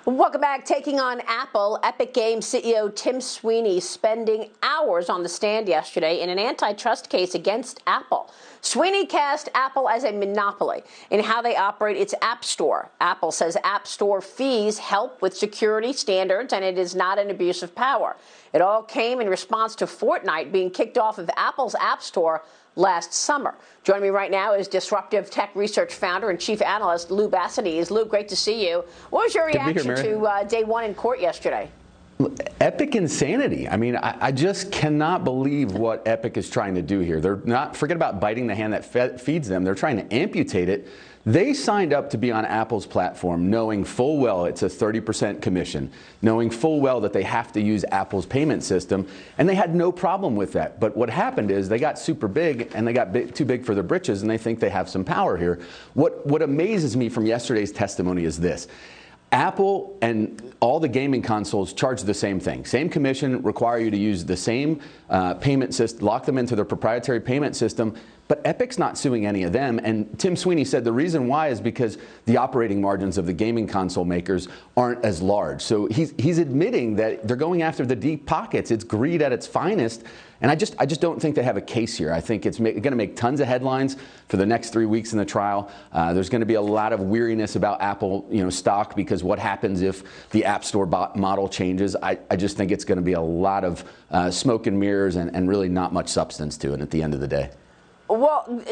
Welcome back. Taking on Apple, Epic Games CEO Tim Sweeney spending hours on the stand yesterday in an antitrust case against Apple. Sweeney cast Apple as a monopoly in how they operate its App Store. Apple says App Store fees help with security standards, and it is not an abuse of power. It all came in response to Fortnite being kicked off of Apple's App Store last summer. Joining me right now is disruptive tech research founder and chief analyst Lou Basenese. Lou, great to see you. What was your reaction to day one in court yesterday? Epic insanity. I mean, I just cannot believe what Epic is trying to do here. They're not, forget about biting the hand that feeds them. They're trying to amputate it. They signed up to be on Apple's platform knowing full well it's a 30% commission, knowing full well that they have to use Apple's payment system, and they had no problem with that. But what happened is they got super big, and they got too big for their britches, and they think they have some power here. What amazes me from yesterday's testimony is this. Apple and all the gaming consoles charge the same thing. Same commission, require you to use the same payment system, lock them into their proprietary payment system, but Epic's not suing any of them. And Tim Sweeney said the reason why is because the operating margins of the gaming console makers aren't as large. So he's admitting that they're going after the deep pockets. It's greed at its finest. And I just don't think they have a case here. I think it's going to make tons of headlines for the next 3 weeks in the trial. There's going to be a lot of weariness about Apple, stock, because what happens if the App Store model changes? I just think it's going to be a lot of smoke and mirrors and really not much substance to it at the end of the day. Well,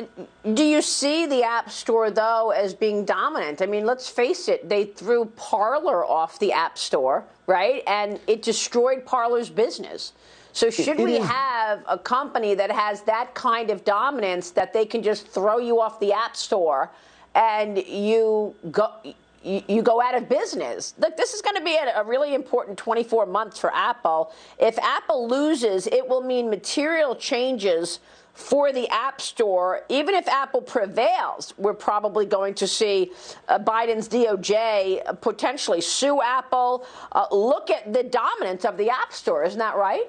do you see the App Store, though, as being dominant? I mean, let's face it, they threw Parler off the App Store, right? And it destroyed Parler's business. So should we have a company that has that kind of dominance that they can just throw you off the App Store and you go out of business? Look, this is going to be a really important 24 months for Apple. If Apple loses, it will mean material changes for the App Store. Even if Apple prevails, we're probably going to see Biden's DOJ potentially sue Apple. Look at the dominance of the App Store. Isn't that right?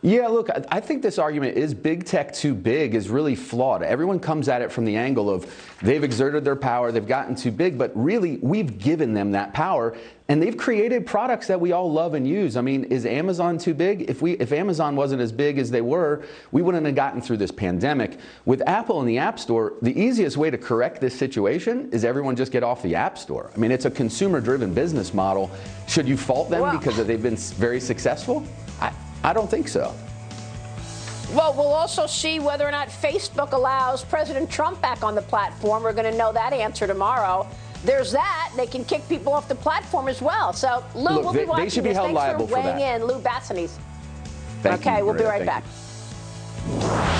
Yeah, look, I think this argument is big tech too big is really flawed. Everyone comes at it from the angle of they've exerted their power, they've gotten too big, but really we've given them that power, and they've created products that we all love and use. I mean, is Amazon too big? If Amazon wasn't as big as they were, we wouldn't have gotten through this pandemic. With Apple and the App Store, the easiest way to correct this situation is everyone just get off the App Store. I mean, it's a consumer-driven business model. Should you fault them because they've been very successful? I don't think so. Well, we'll also see whether or not Facebook allows President Trump back on the platform. We're going to know that answer tomorrow. There's that. They can kick people off the platform as well. So, Lou, look, we'll be watching they should be this. held Thanks liable for weighing for that. in. Lou Basenese. Thank you, okay, we'll be Maria. right back.